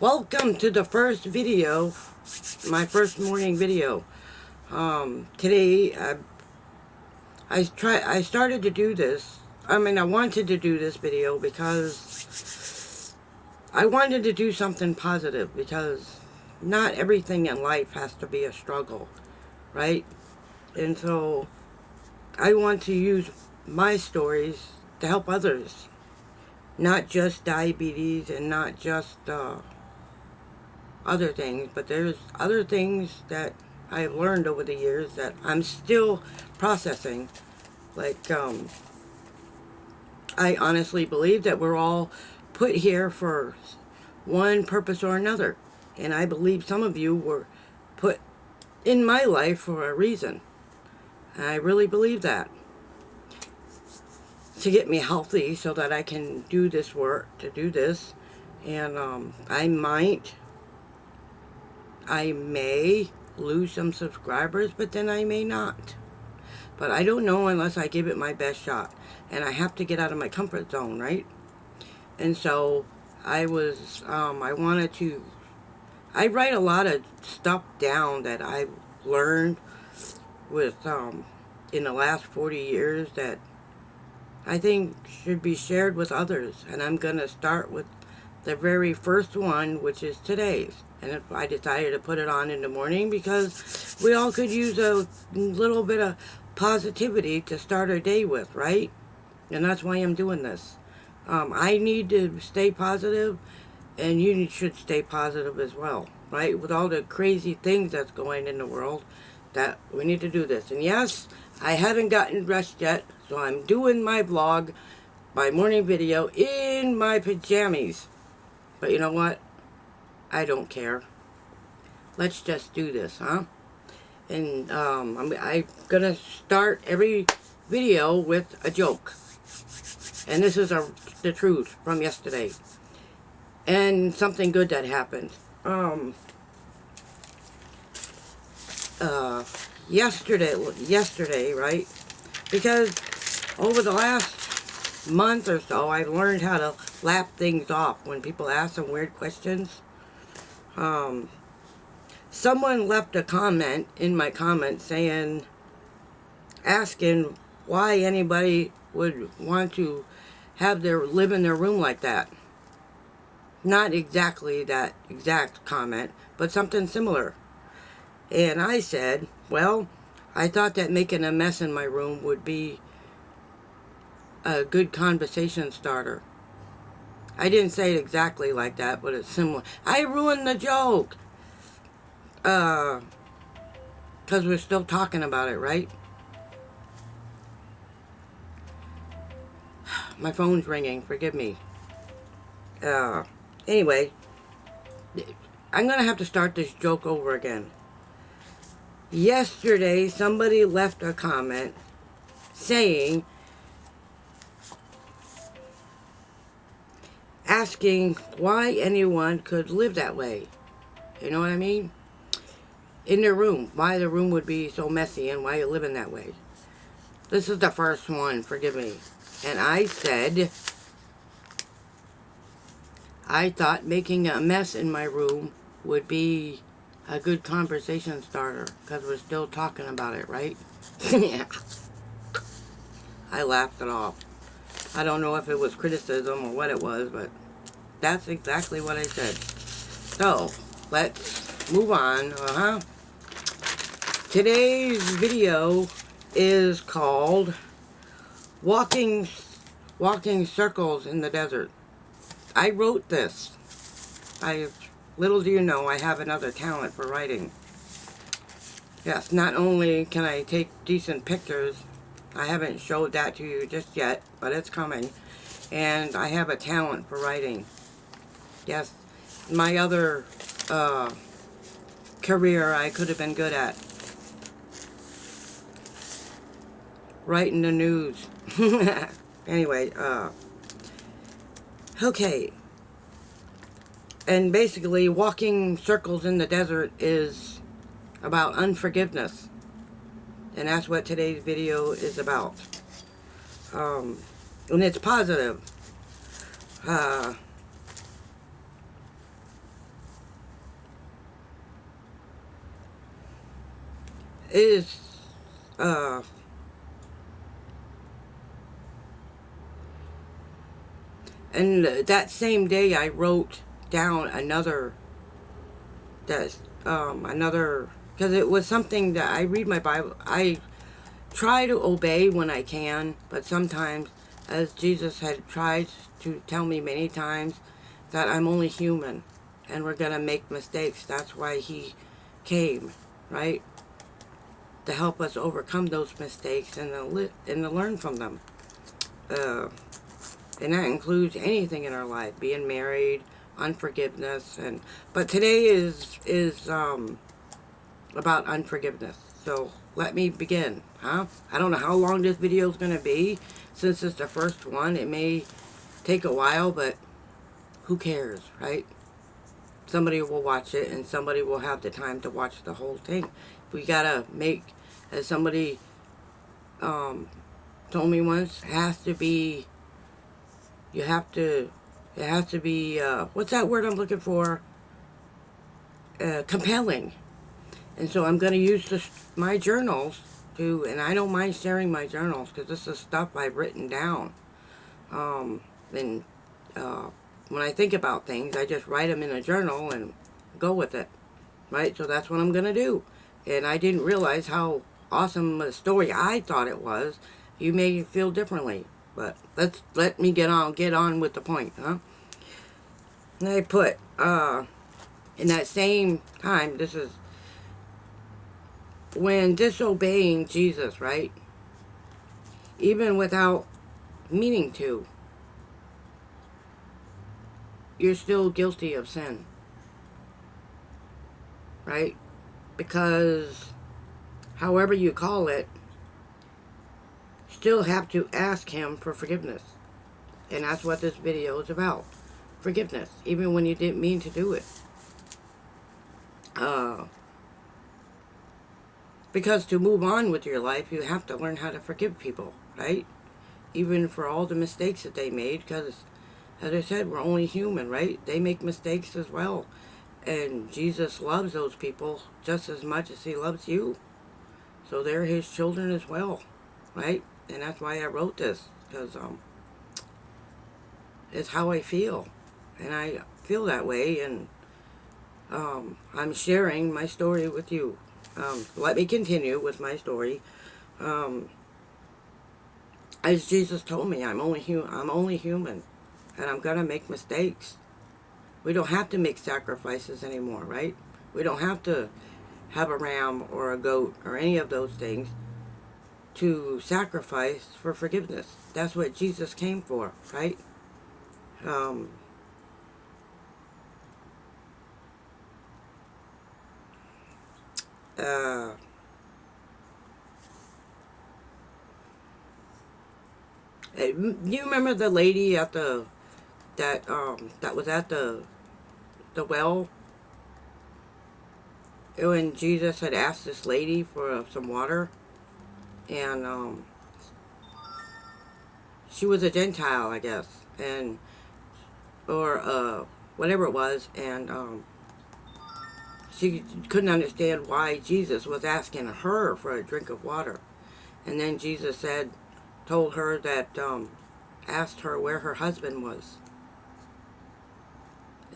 Welcome to the first video, my first morning video. Today I started to do this. I wanted to do this video because I wanted to do something positive, because not everything in life has to be a struggle, right? And so I want to use my stories to help others, not just diabetes and not just other things, but there's other things that I've learned over the years that I'm still processing. Like, I honestly believe that we're all put here for one purpose or another. And I believe some of you were put in my life for a reason. I really believe that. To get me healthy so that I can do this work, to do this. And I may lose some subscribers, but then I may not. But I don't know unless I give it my best shot. And I have to get out of my comfort zone, right? And so I write a lot of stuff down that I've learned with, in the last 40 years that I think should be shared with others. And I'm going to start with the very first one, which is today's. And if I decided to put it on in the morning because we all could use a little bit of positivity to start our day with, right? And that's why I'm doing this. I need to stay positive, and you should stay positive as well, right? With all the crazy things that's going in the world, that we need to do this. And yes, I haven't gotten dressed yet, so I'm doing my vlog, my morning video, in my pajamas. But you know what? I don't care. Let's just do this, huh? And I'm gonna start every video with a joke. And this is the truth from yesterday. And something good that happened. Yesterday, right? Because over the last month or so, I've learned how to laugh things off when people ask some weird questions. Someone left a comment in my comments asking why anybody would want to live in their room like that. Not exactly that exact comment, but something similar. And I said, well, I thought that making a mess in my room would be a good conversation starter. I didn't say it exactly like that, but it's similar. I ruined the joke. Because we're still talking about it, right? My phone's ringing, forgive me. Anyway, I'm going to have to start this joke over again. Yesterday, somebody left a comment asking why anyone could live that way. You know what I mean? In their room. Why the room would be so messy and why you're living that way. This is the first one, forgive me. And I said, I thought making a mess in my room would be a good conversation starter, because we're still talking about it, right? Yeah. I laughed it off. I don't know if it was criticism or what it was, but that's exactly what I said. So, let's move on. Today's video is called Walking Circles in the Desert. I wrote this. Little do you know, I have another talent for writing. Yes, not only can I take decent pictures, I haven't showed that to you just yet, but it's coming. And I have a talent for writing. Yes, my other career I could have been good at. Writing the news. Anyway, okay. And basically, walking circles in the desert is about unforgiveness. And that's what today's video is about. And it's positive. is, uh, and that same day I wrote down another, because it was something that I read my Bible. I try to obey when I can, but sometimes, as Jesus had tried to tell me many times, that I'm only human and we're going to make mistakes. That's why he came, right? To help us overcome those mistakes and to learn from them. Uh, and that includes anything in our life, being married, unforgiveness, and but today is about unforgiveness. So let me begin, huh? I don't know how long this video is going to be. Since it's the first one, it may take a while, but who cares, right? Somebody will watch it, and somebody will have the time to watch the whole thing. We gotta make, as somebody um, told me once, you have to, it has to be, what's that word I'm looking for? Compelling. And so I'm going to use my journals to, and I don't mind sharing my journals because this is stuff I've written down. And when I think about things, I just write them in a journal and go with it, right? So that's what I'm going to do. And I didn't realize how awesome a story I thought it was. You may feel differently, but let me get on with the point, huh? And I put, in that same time, this is when disobeying Jesus, right? Even without meaning to, you're still guilty of sin, right? Because however you call it, still have to ask him for forgiveness. And that's what this video is about. Forgiveness, even when you didn't mean to do it. Because to move on with your life, you have to learn how to forgive people, right? Even for all the mistakes that they made, because, as I said, we're only human, right? They make mistakes as well. And Jesus loves those people just as much as he loves you. So they're his children as well, right? And that's why I wrote this, because it's how I feel. And I feel that way, and I'm sharing my story with you. Let me continue with my story. As Jesus told me, I'm only human, and I'm gonna make mistakes. We don't have to make sacrifices anymore, right? We don't have to have a ram or a goat or any of those things to sacrifice for forgiveness. That's what Jesus came for, right? Um, uh, you remember the lady at that was at the well when Jesus had asked this lady for some water, and she was a Gentile, I guess, and or whatever it was, and she couldn't understand why Jesus was asking her for a drink of water. And then Jesus told her that, asked her where her husband was.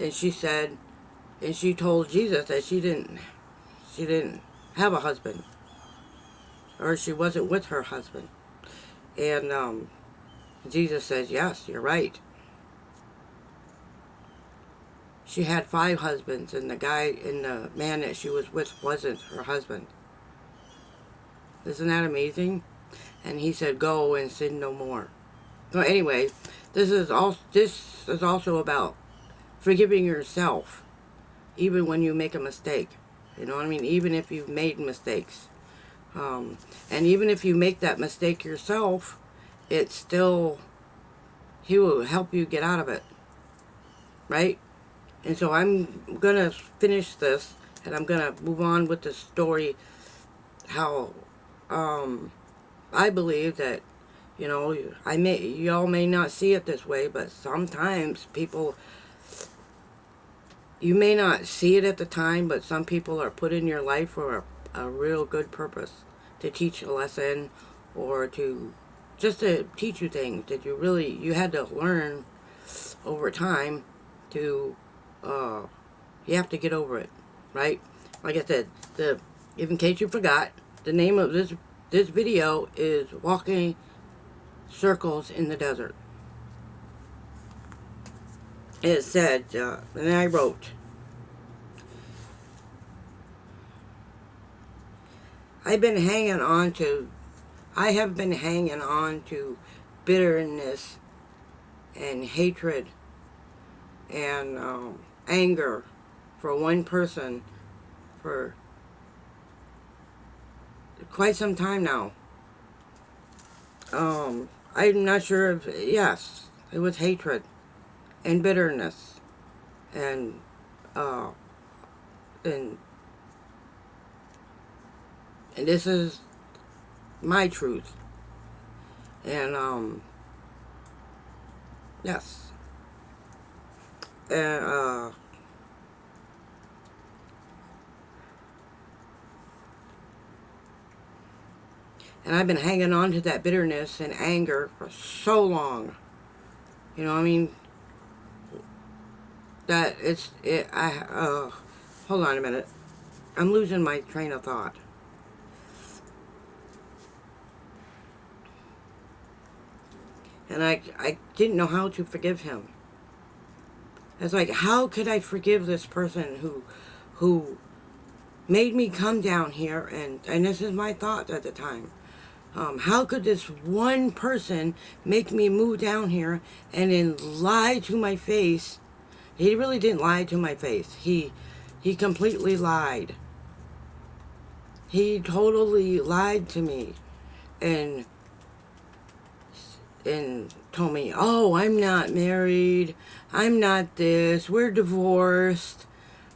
And she told Jesus that she didn't have a husband, or she wasn't with her husband. And Jesus says, yes, you're right. She had 5 husbands, and the man that she was with wasn't her husband. Isn't that amazing? And he said, go and sin no more. So anyway, this is also about forgiving yourself, even when you make a mistake. You know what I mean? Even if you've made mistakes. And even if you make that mistake yourself, it's still, he will help you get out of it. Right? And so I'm going to finish this, and I'm going to move on with the story, how I believe that, you know, y'all may not see it this way, but sometimes people, you may not see it at the time, but some people are put in your life for a real good purpose, to teach a lesson, or just to teach you things that you had to learn over time to, you have to get over it, right? Like I said, if in case you forgot, the name of this video is Walking Circles in the Desert. It said, and I wrote, I have been hanging on to bitterness and hatred and anger for one person for quite some time now. I'm not sure if, yes, it was hatred and bitterness and uh, and this is my truth. And yes, and and I've been hanging on to that bitterness and anger for so long. You know what I mean? That hold on a minute. I'm losing my train of thought. And I didn't know how to forgive him. It's like, how could I forgive this person who made me come down here, and this is my thought at the time. How could this one person make me move down here and then lie to my face? He really didn't lie to my face. He completely lied. He totally lied to me and told me, oh, I'm not married, I'm not this, we're divorced.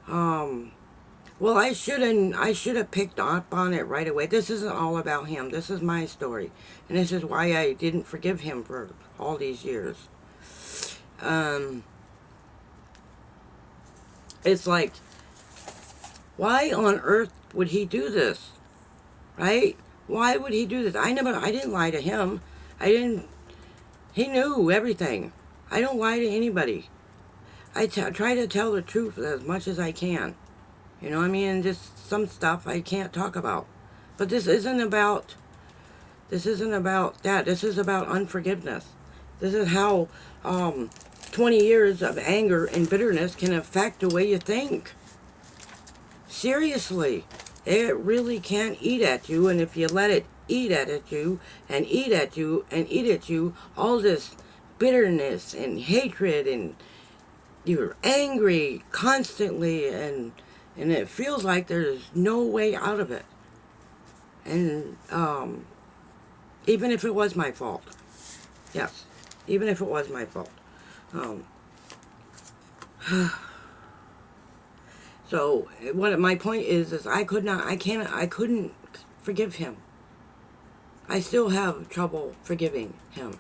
Well, I should have picked up on it right away. This isn't all about him. This is my story. And this is why I didn't forgive him for all these years. It's like, why on earth would he do this? Right? Why would he do this? I didn't lie to him. He knew everything. I don't lie to anybody. I try to tell the truth as much as I can. You know what I mean? And just some stuff I can't talk about. But this isn't about that. This is about unforgiveness. This is how 20 years of anger and bitterness can affect the way you think. Seriously. It really can eat at you, and if you let it eat at you, and eat at you, and eat at you, all this bitterness and hatred, and you're angry constantly, and it feels like there's no way out of it. And even if it was my fault. Yes, even if it was my fault. So what my point is I couldn't forgive him. I still have trouble forgiving him.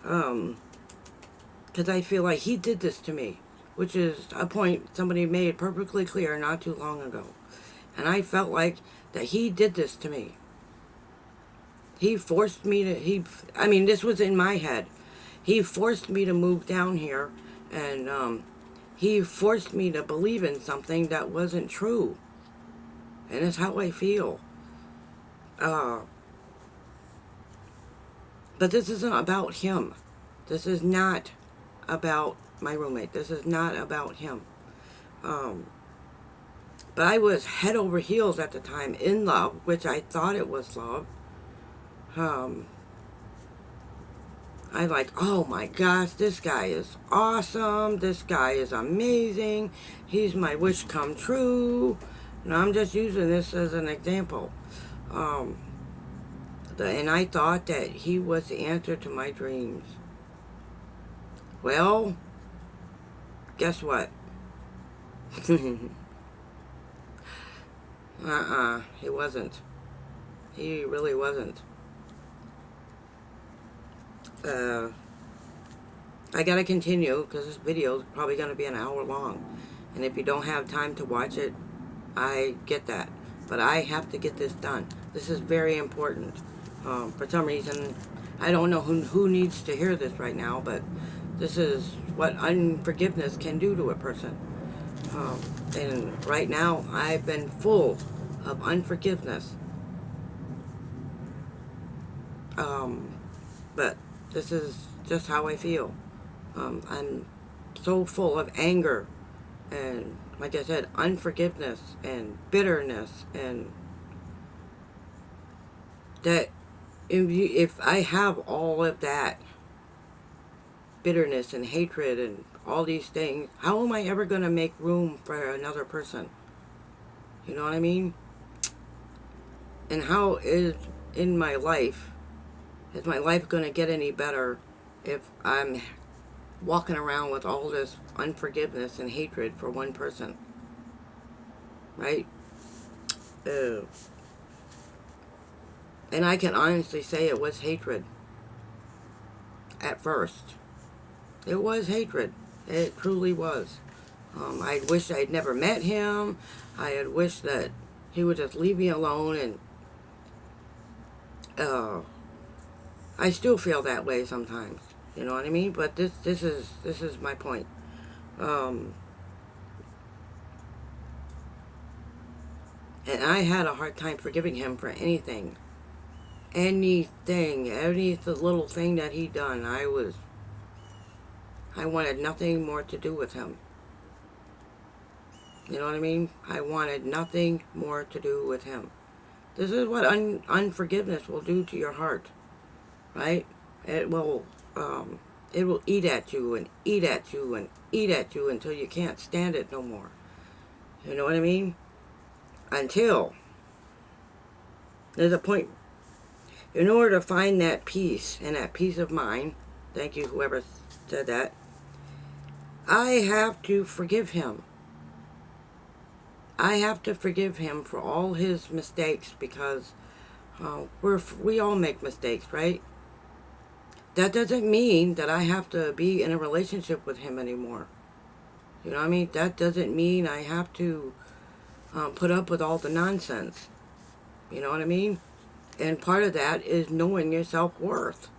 Because I feel like he did this to me, which is a point somebody made perfectly clear not too long ago. And I felt like that he did this to me. He forced me to, this was in my head. He forced me to move down here, and he forced me to believe in something that wasn't true. And it's how I feel. But this isn't about him. This is not about my roommate. This is not about him. But I was head over heels at the time in love, which I thought it was love. I'm like, oh my gosh, this guy is awesome. This guy is amazing. He's my wish come true. And I'm just using this as an example. And I thought that he was the answer to my dreams. Well, guess what? He wasn't. He really wasn't. I gotta continue because this video is probably gonna be an hour long, and if you don't have time to watch it, I get that. but I have to get this done. This is very important. For some reason, I don't know who needs to hear this right now, but this is what unforgiveness can do to a person. Um, and right now, I've been full of unforgiveness. Um, but this is just how I feel. I'm so full of anger and, like I said, unforgiveness and bitterness, and that if I have all of that bitterness and hatred and all these things, how am I ever going to make room for another person? You know what I mean? And how is in my life, is my life going to get any better if I'm walking around with all this unforgiveness and hatred for one person? Right? Uh, and I can honestly say it was hatred at first. It was hatred. It truly was. I wish I'd never met him. I had wished that he would just leave me alone, and I still feel that way sometimes. You know what I mean? But this is my point. Um, and I had a hard time forgiving him for anything, any little thing that he done. I wanted nothing more to do with him. You know what I mean? I wanted nothing more to do with him. This is what unforgiveness will do to your heart, right? It will, it will eat at you and eat at you and eat at you until you can't stand it no more. You know what I mean? Until there's a point, in order to find that peace and that peace of mind, thank you whoever said that, I have to forgive him. I have to forgive him for all his mistakes, because we all make mistakes, right? That doesn't mean that I have to be in a relationship with him anymore. You know what I mean? That doesn't mean I have to put up with all the nonsense. You know what I mean? And part of that is knowing your self-worth.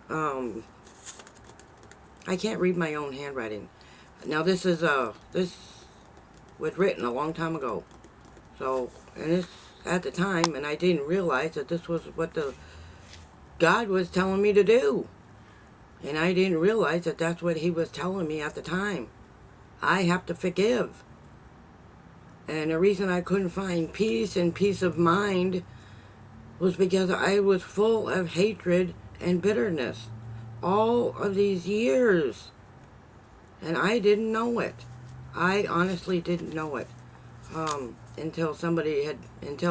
I can't read my own handwriting. Now this was written a long time ago. So, and this at the time, and I didn't realize that this was what God was telling me to do. And I didn't realize that that's what he was telling me at the time. I have to forgive. And the reason I couldn't find peace and peace of mind was because I was full of hatred and bitterness all of these years. And I didn't know it. I honestly didn't know it. Until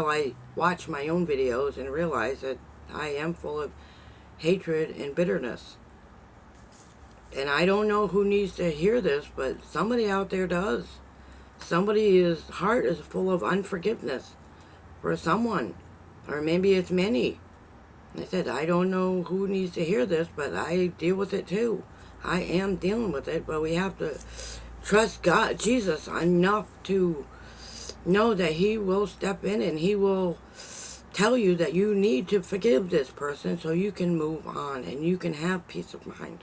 I watched my own videos and realized that I am full of hatred and bitterness. And I don't know who needs to hear this, but somebody out there does. Somebody's heart is full of unforgiveness for someone, or maybe it's many. I said, I don't know who needs to hear this, but I deal with it too. I am dealing with it, but we have to trust God, Jesus, enough to know that he will step in and he will tell you that you need to forgive this person so you can move on and you can have peace of mind.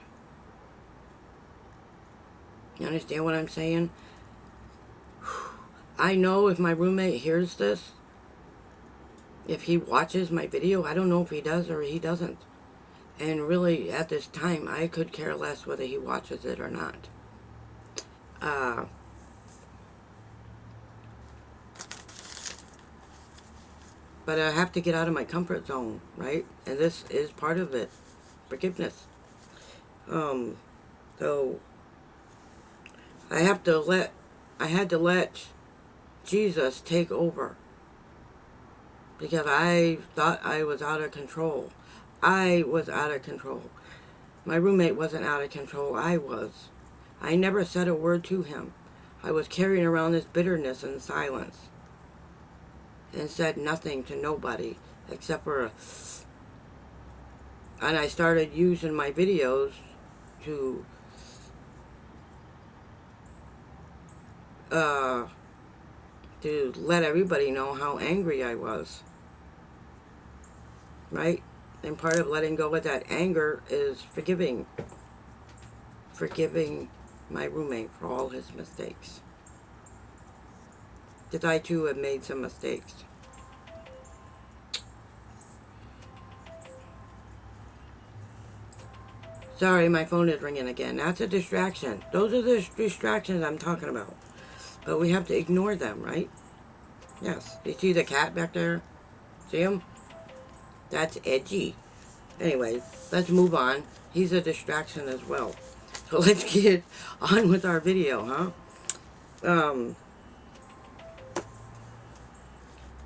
You understand what I'm saying? I know if my roommate hears this, if he watches my video, I don't know if he does or he doesn't. And really, at this time, I could care less whether he watches it or not. But I have to get out of my comfort zone, right? And this is part of it. Forgiveness. So I had to let Jesus take over. Because I thought I was out of control. I was out of control. My roommate wasn't out of control. I was. I never said a word to him. I was carrying around this bitterness in silence. And said nothing to nobody except for and I started using my videos to to let everybody know how angry I was, right? And part of letting go of that anger is forgiving my roommate for all his mistakes. Because I too have made some mistakes. Sorry, my phone is ringing again. That's a distraction. Those are the distractions I'm talking about. But we have to ignore them, right? Yes. You see the cat back there? See him? That's edgy. Anyway, let's move on. He's a distraction as well. So let's get on with our video, huh?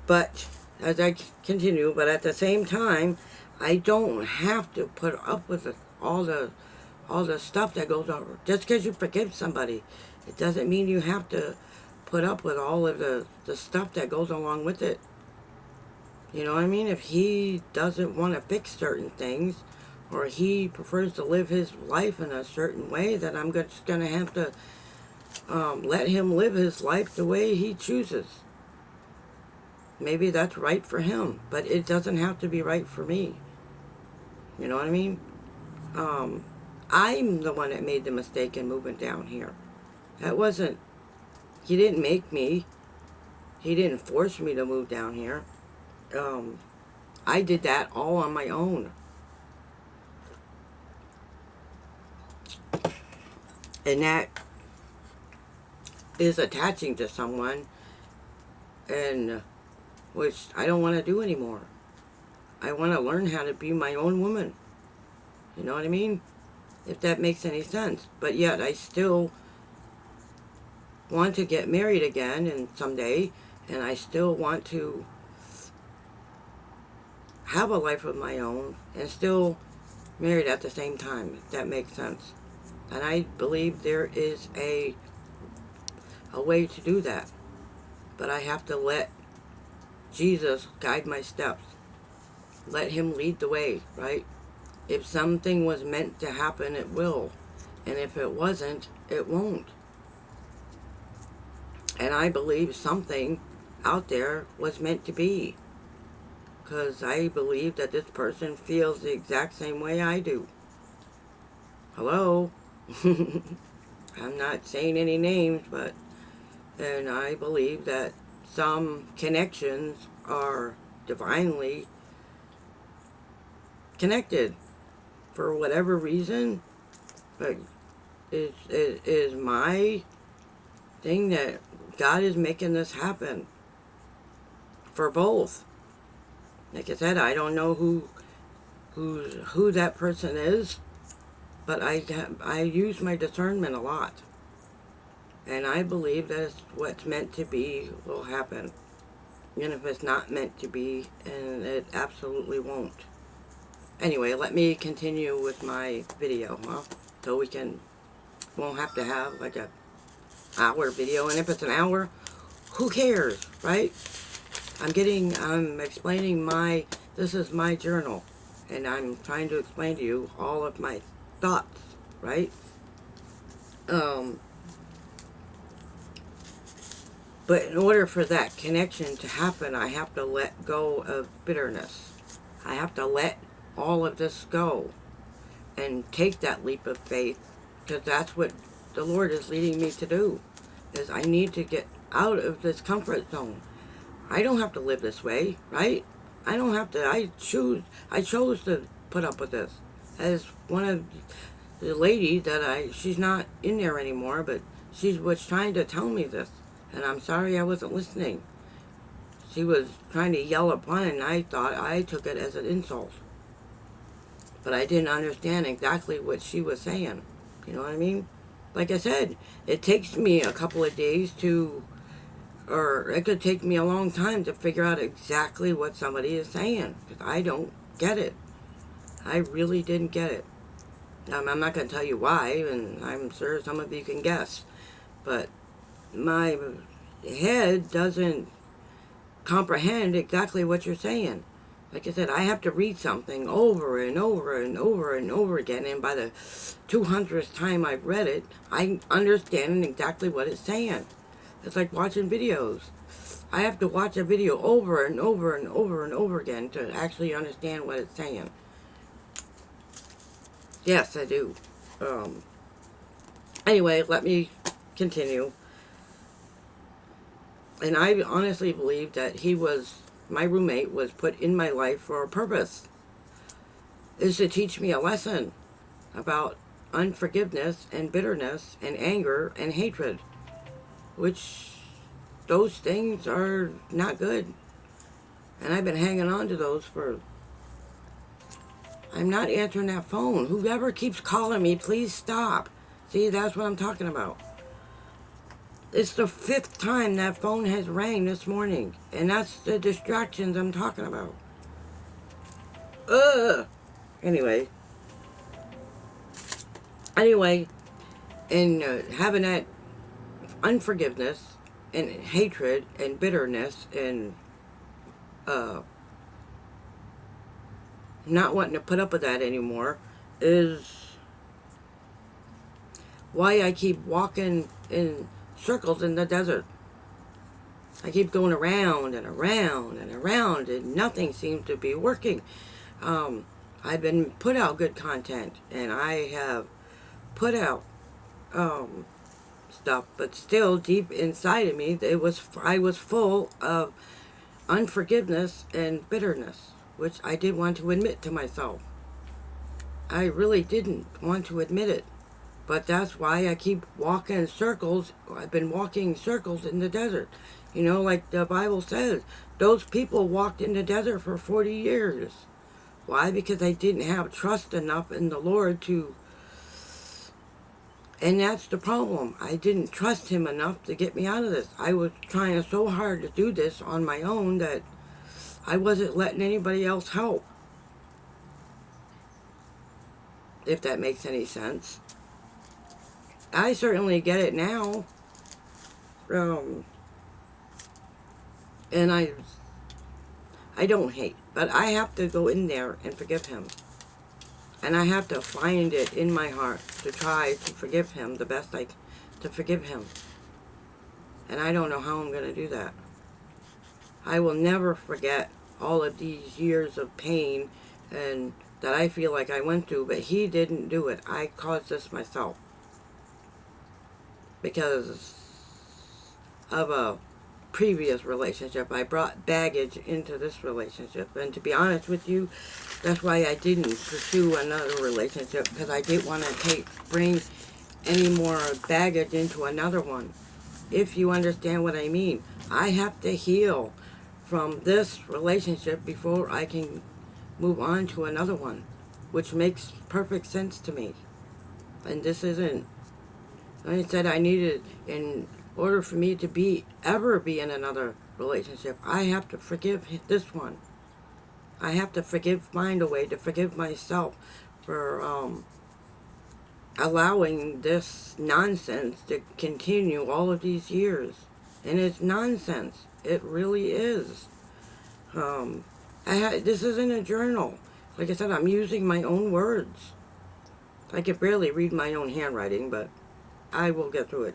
But as I continue, but at the same time, I don't have to put up with all the stuff that goes on. Just because you forgive somebody, it doesn't mean you have to put up with all of the stuff that goes along with it. You know what I mean? If he doesn't want to fix certain things, or he prefers to live his life in a certain way, then I'm just going to have to let him live his life the way he chooses. Maybe that's right for him, but it doesn't have to be right for me. You know what I mean? I'm the one that made the mistake in moving down here. That wasn't, he didn't make me. He didn't force me to move down here. I did that all on my own. And that is attaching to someone, and which I don't want to do anymore. I want to learn how to be my own woman. You know what I mean? If that makes any sense. But yet I still want to get married again and someday, and I still want to have a life of my own and still married at the same time, if that makes sense. And I believe there is a way to do that. But I have to let Jesus guide my steps. Let him lead the way, right? If something was meant to happen, it will. And if it wasn't, it won't. And I believe something out there was meant to be. Because I believe that this person feels the exact same way I do. Hello? I'm not saying any names, but... And I believe that some connections are divinely connected for whatever reason. But it is my thing that God is making this happen for both. Like I said, I don't know who that person is, but I use my discernment a lot. And I believe that what's meant to be will happen. And if it's not meant to be, and it absolutely won't. Anyway, let me continue with my video, huh? So won't have to have like a hour video. And if it's an hour, who cares, right? I'm explaining this is my journal. And I'm trying to explain to you all of my thoughts, right? But in order for that connection to happen, I have to let go of bitterness. I have to let all of this go and take that leap of faith, because that's what the Lord is leading me to do, is I need to get out of this comfort zone. I don't have to live this way, right? I don't have to. I chose to put up with this. As one of the ladies she's not in there anymore, but she was trying to tell me this. And I'm sorry I wasn't listening. She was trying to yell upon it, and I took it as an insult. But I didn't understand exactly what she was saying. You know what I mean? Like I said, it takes me a couple of days or it could take me a long time to figure out exactly what somebody is saying. Because I don't get it. I really didn't get it. I'm not going to tell you why, and I'm sure some of you can guess. But my head doesn't comprehend exactly what you're saying. Like I said, I have to read something over and over and over and over again, and by the 200th time I've read it, I understand exactly what it's saying. It's like watching videos. I have to watch a video over and over and over and over again to actually understand what it's saying. Yes, I do. Um, anyway, let me continue. And I honestly believe that my roommate was put in my life for a purpose. Is to teach me a lesson about unforgiveness and bitterness and anger and hatred, which those things are not good. And I've been hanging on to those for... I'm not answering that phone. Whoever keeps calling me, please stop. See, that's what I'm talking about. It's the 5th time that phone has rang this morning. And that's the distractions I'm talking about. Ugh. Anyway, and having that unforgiveness and hatred and bitterness and not wanting to put up with that anymore is why I keep walking in circles in the desert. I keep going around and around and around, and nothing seems to be working. I've been put out good content, and I have put out stuff, but still deep inside of me, I was full of unforgiveness and bitterness, which I did want to admit to myself. I really didn't want to admit it, but that's why I keep walking circles. I've been walking circles in the desert. You know, like the Bible says, those people walked in the desert for 40 years. Why? Because they didn't have trust enough in the Lord to... And that's the problem. I didn't trust him enough to get me out of this. I was trying so hard to do this on my own that I wasn't letting anybody else help. If that makes any sense. I certainly get it now. And I don't hate, but I have to go in there and forgive him. And I have to find it in my heart to try to forgive him the best to forgive him. And I don't know how I'm going to do that. I will never forget all of these years of pain and that I feel like I went through, but he didn't do it. I caused this myself. Because of a previous relationship. I brought baggage into this relationship. And to be honest with you, that's why I didn't pursue another relationship, because I didn't want to bring any more baggage into another one. If you understand what I mean. I have to heal from this relationship before I can move on to another one, which makes perfect sense to me. And this isn't... I said I needed, in order for me to ever be in another relationship, I have to forgive this one. I have to find a way to forgive myself for allowing this nonsense to continue all of these years. And it's nonsense. It really is. This isn't a journal. Like I said, I'm using my own words. I could barely read my own handwriting, but I will get through it.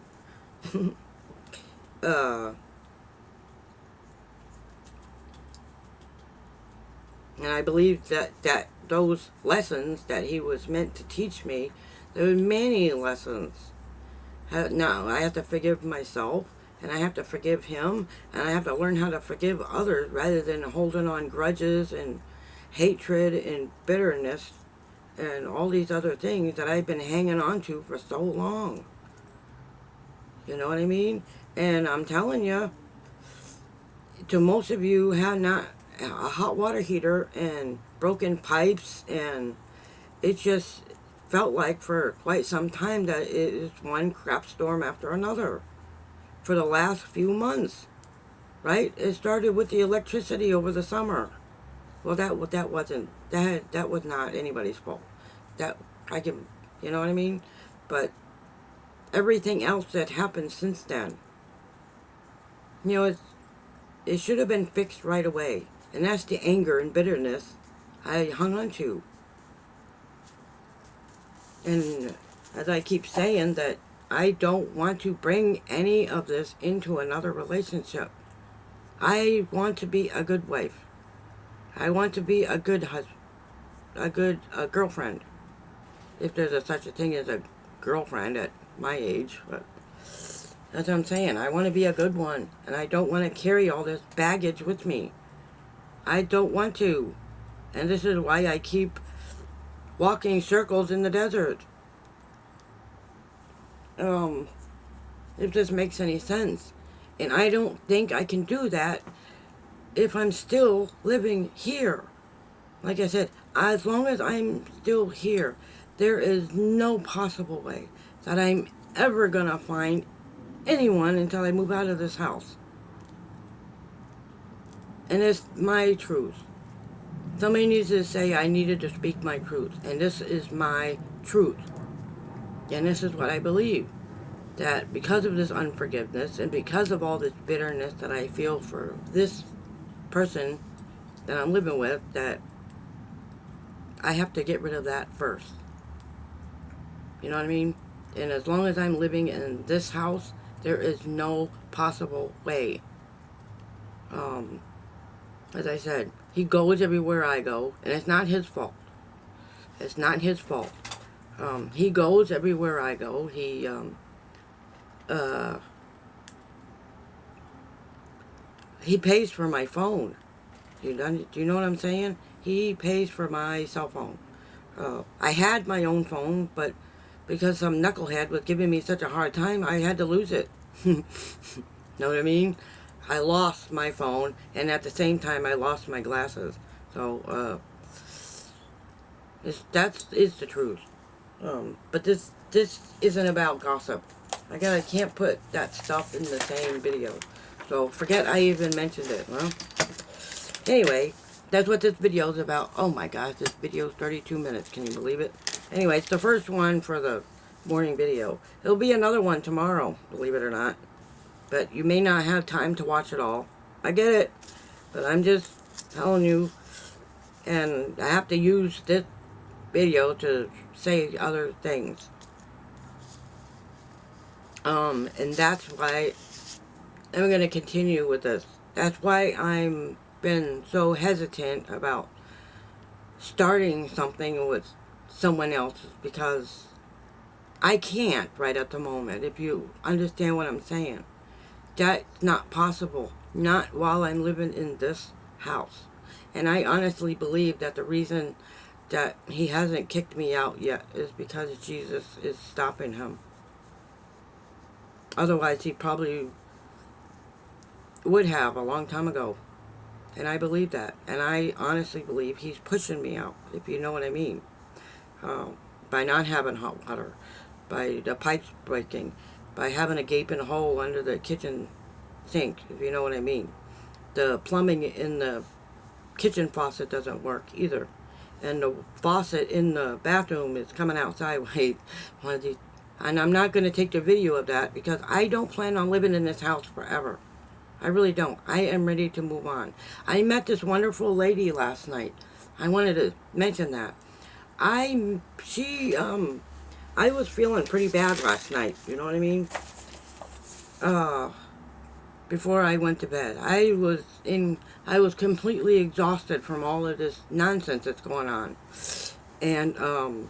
And I believe that those lessons that he was meant to teach me, there were many lessons. Now, I have to forgive myself, and I have to forgive him, and I have to learn how to forgive others rather than holding on grudges and hatred and bitterness and all these other things that I've been hanging on to for so long. You know what I mean? And I'm telling you, to most of you who have not a hot water heater and broken pipes, and it just felt like for quite some time that it is one crap storm after another for the last few months, right? It started with the electricity over the summer. Well, that was not anybody's fault. That I can, you know what I mean? But everything else that happened since then, you know, it should have been fixed right away. And that's the anger and bitterness I hung on to. And as I keep saying, that I don't want to bring any of this into another relationship. I want to be a good wife. I want to be a good husband, a good girlfriend, if there's such a thing as a girlfriend at my age. But that's what I'm saying. I want to be a good one, and I don't want to carry all this baggage with me. I don't want to. And this is why I keep walking circles in the desert. If this makes any sense. And I don't think I can do that if I'm still living here. Like I said, as long as I'm still here, there is no possible way that I'm ever going to find anyone until I move out of this house. And it's my truth. Somebody needs to say I needed to speak my truth. And this is my truth. And this is what I believe. That because of this unforgiveness and because of all this bitterness that I feel for this person that I'm living with, that I have to get rid of that first. You know what I mean? And as long as I'm living in this house, there is no possible way. As I said, he goes everywhere I go, and it's not his fault. It's not his fault. He goes everywhere I go. He pays for my phone. Do you know what I'm saying? He pays for my cell phone. I had my own phone, but because some knucklehead was giving me such a hard time, I had to lose it. Know what I mean? I lost my phone, and at the same time, I lost my glasses. So, that is the truth. But this isn't about gossip. I can't put that stuff in the same video. So, forget I even mentioned it. Well, anyway, that's what this video is about. Oh my gosh, this video is 32 minutes. Can you believe it? Anyway, it's the first one for the morning video. There'll be another one tomorrow, believe it or not. But you may not have time to watch it all. I get it. But I'm just telling you. And I have to use this video to say other things. And that's why I'm going to continue with this. That's why I'm been so hesitant about starting something with someone else, because I can't right at the moment, if you understand what I'm saying. That's not possible. Not while I'm living in this house. And I honestly believe that the reason that he hasn't kicked me out yet is because Jesus is stopping him. Otherwise, he probably would have a long time ago. And I believe that. And I honestly believe he's pushing me out, if you know what I mean. By not having hot water, by the pipes breaking, by having a gaping hole under the kitchen sink, if you know what I mean. The plumbing in the kitchen faucet doesn't work either. And the faucet in the bathroom is coming out sideways. And I'm not going to take the video of that because I don't plan on living in this house forever. I really don't. I am ready to move on. I met this wonderful lady last night. I wanted to mention that. I was feeling pretty bad last night. You know what I mean? Before I went to bed, I was completely exhausted from all of this nonsense that's going on, and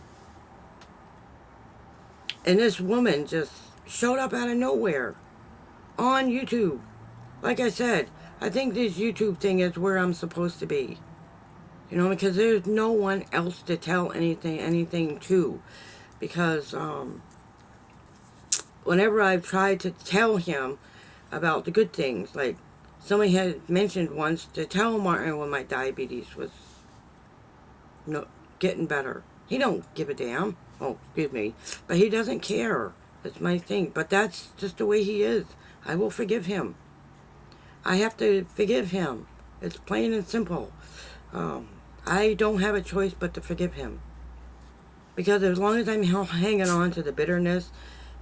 this woman just showed up out of nowhere on YouTube. Like I said, I think this YouTube thing is where I'm supposed to be. You know, because there's no one else to tell anything to. Because whenever I've tried to tell him about the good things, like somebody had mentioned once to tell Martin when my diabetes was getting better. He don't give a damn. Oh, excuse me. But he doesn't care. That's my thing. But that's just the way he is. I will forgive him. I have to forgive him. It's plain and simple. I don't have a choice but to forgive him. Because as long as I'm hanging on to the bitterness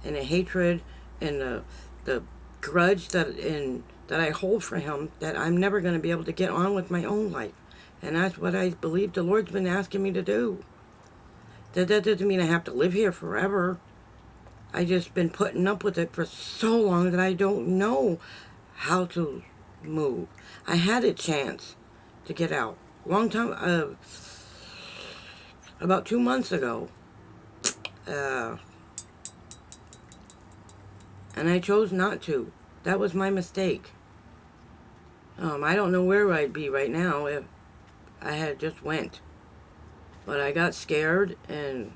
and the hatred and the grudge that I hold for him, that I'm never going to be able to get on with my own life. And that's what I believe the Lord's been asking me to do. That doesn't mean I have to live here forever. I just been putting up with it for so long that I don't know how to move. I had a chance to get out. Long time, about 2 months ago. Uh, and I chose not to. That was my mistake. I don't know where I'd be right now if I had just went. But I got scared, and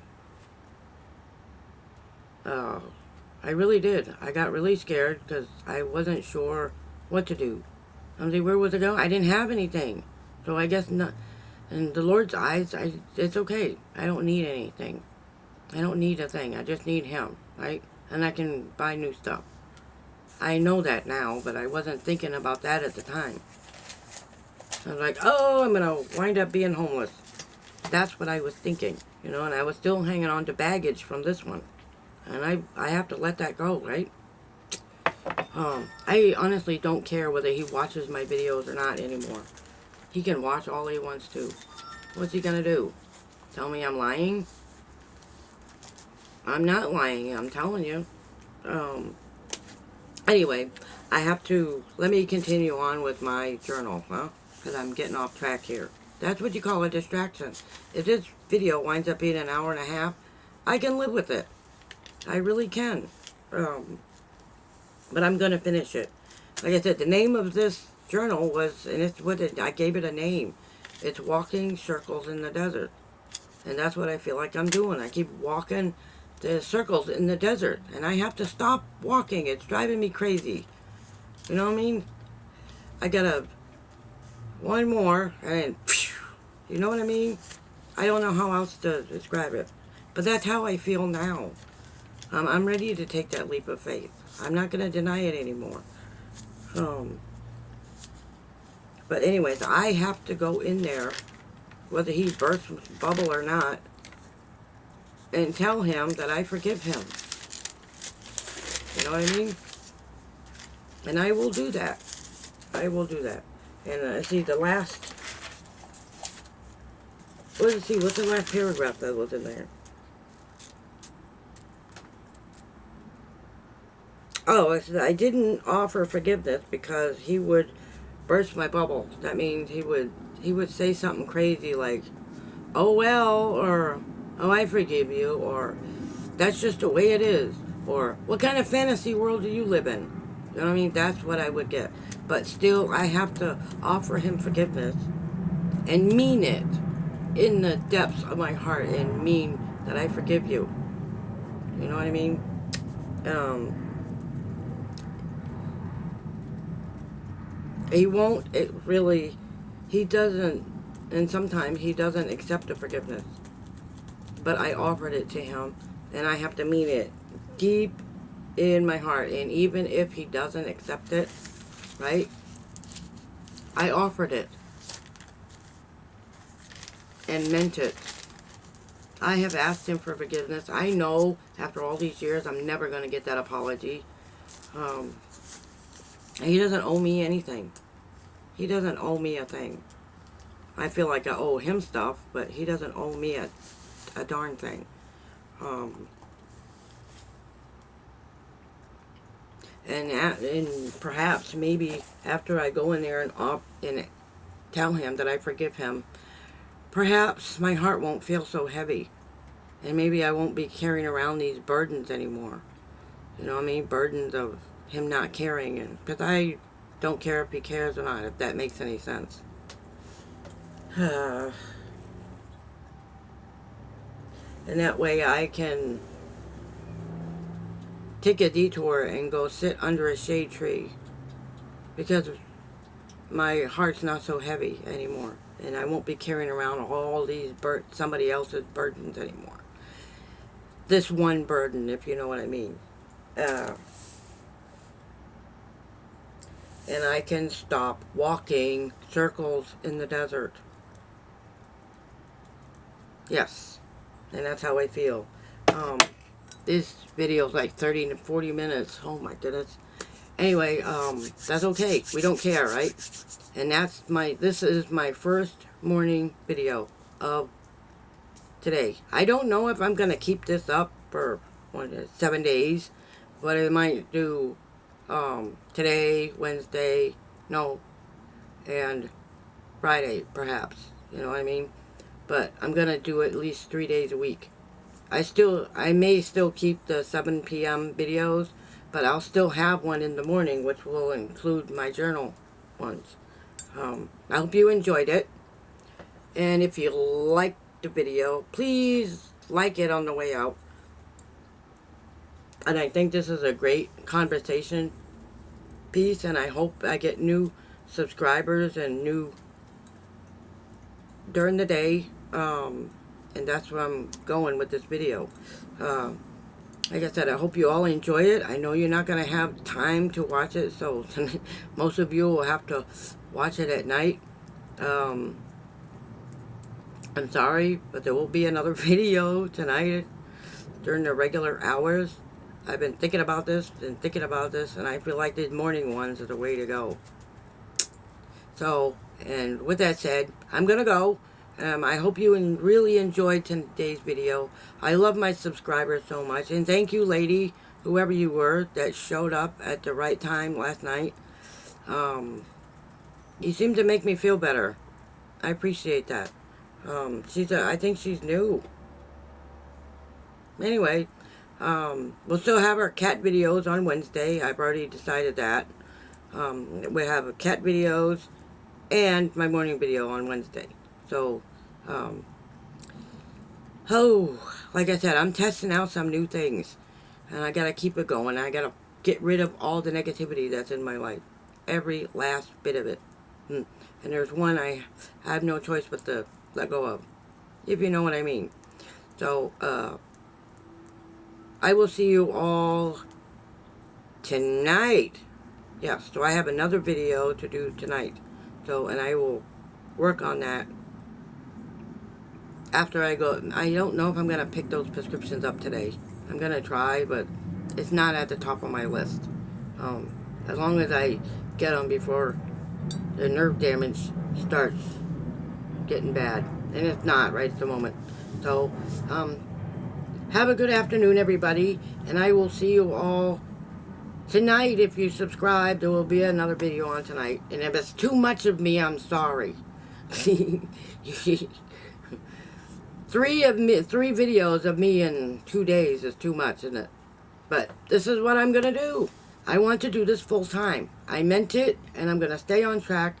I really did. I got really scared because I wasn't sure what to do. I'm like, where was I going? I didn't have anything. So I guess not. In the Lord's eyes, it's okay. I don't need anything. I don't need a thing. I just need Him, right? And I can buy new stuff. I know that now, but I wasn't thinking about that at the time. I was like, oh, I'm going to wind up being homeless. That's what I was thinking, and I was still hanging on to baggage from this one. And I have to let that go, right? I honestly don't care whether he watches my videos or not anymore. He can watch all he wants to. What's he going to do? Tell me I'm lying? I'm not lying, I'm telling you. Anyway, let me continue on with my journal, because I'm getting off track here. That's what you call a distraction. If this video winds up being an hour and a half, I can live with it. I really can. But I'm going to finish it. Like I said, the name of this journal was, and I gave it a name. It's Walking Circles in the Desert. And that's what I feel like I'm doing. I keep walking the circles in the desert. And I have to stop walking. It's driving me crazy. You know what I mean? I got one more, and you know what I mean? I don't know how else to describe it. But that's how I feel now. I'm ready to take that leap of faith. I'm not going to deny it anymore. But anyways, I have to go in there, whether he bursts bubble or not, and tell him that I forgive him. You know what I mean? And I will do that. I will do that. And see, what's the last paragraph that was in there? Oh, it said, I didn't offer forgiveness because he would burst my bubble. That means he would say something crazy like, oh well, or oh I forgive you, or that's just the way it is, or what kind of fantasy world do you live in? You know what I mean? That's what I would get. But still, I have to offer him forgiveness and mean it in the depths of my heart and mean that I forgive you. You know what I mean? He doesn't, and sometimes he doesn't accept the forgiveness. But I offered it to him, and I have to mean it deep in my heart. And even if he doesn't accept it, right? I offered it and meant it. I have asked him for forgiveness. I know after all these years I'm never going to get that apology. He doesn't owe me anything. He doesn't owe me a thing. I feel like I owe him stuff, but he doesn't owe me a darn thing. And perhaps maybe after I go in there and tell him that I forgive him, perhaps my heart won't feel so heavy. And maybe I won't be carrying around these burdens anymore. You know what I mean? Burdens of him not caring. Because I don't care if he cares or not, if that makes any sense. And that way I can take a detour and go sit under a shade tree. Because my heart's not so heavy anymore. And I won't be carrying around all these somebody else's burdens anymore. This one burden, if you know what I mean. And I can stop walking circles in the desert. Yes. And that's how I feel. This video is like 30 to 40 minutes. Oh my goodness. Anyway, that's okay. We don't care, right? And this is my first morning video of today. I don't know if I'm going to keep this up for 7 days, but I might do today, Wednesday, No, and Friday, perhaps. You know what I mean? But I'm gonna do at least 3 days a week. I may still keep the 7 p.m. videos, but I'll still have one in the morning, which will include my journal ones. I hope you enjoyed it. And if you liked the video, please like it on the way out. And I think this is a great conversation piece, and I hope I get new subscribers and new during the day. And that's where I'm going with this video. Like I said, I hope you all enjoy it. I know you're not going to have time to watch it, so most of you will have to watch it at night. I'm sorry, but there will be another video tonight during the regular hours. I've been thinking about this and I feel like these morning ones are the way to go. So, and with that said, I'm going to go. I hope you really enjoyed today's video. I love my subscribers so much. And thank you, lady, whoever you were, that showed up at the right time last night. You seem to make me feel better. I appreciate that. I think she's new. Anyway, we'll still have our cat videos on Wednesday. I've already decided that. We have cat videos and my morning video on Wednesday. So, like I said, I'm testing out some new things. And I gotta keep it going. I gotta get rid of all the negativity that's in my life. Every last bit of it. And there's one I have no choice but to let go of. If you know what I mean. So, I will see you all tonight. Yes, so I have another video to do tonight. So, and I will work on that after I go. I don't know if I'm going to pick those prescriptions up today. I'm going to try, but it's not at the top of my list. As long as I get them before the nerve damage starts getting bad. And it's not right at the moment. So, have a good afternoon, everybody. And I will see you all tonight. If you subscribe, there will be another video on tonight. And if it's too much of me, I'm sorry. Three videos of me in 2 days is too much, isn't it? But this is what I'm going to do. I want to do this full time. I meant it, and I'm going to stay on track.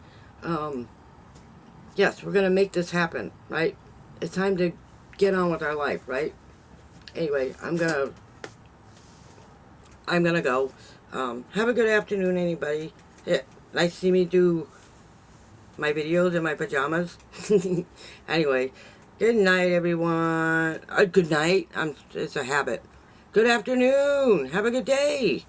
Yes, we're going to make this happen, right? It's time to get on with our life, right? Anyway, I'm going to go. Have a good afternoon, anybody. Yeah, nice to see me do my videos in my pajamas. Anyway, good night, everyone. Good night. It's a habit. Good afternoon. Have a good day.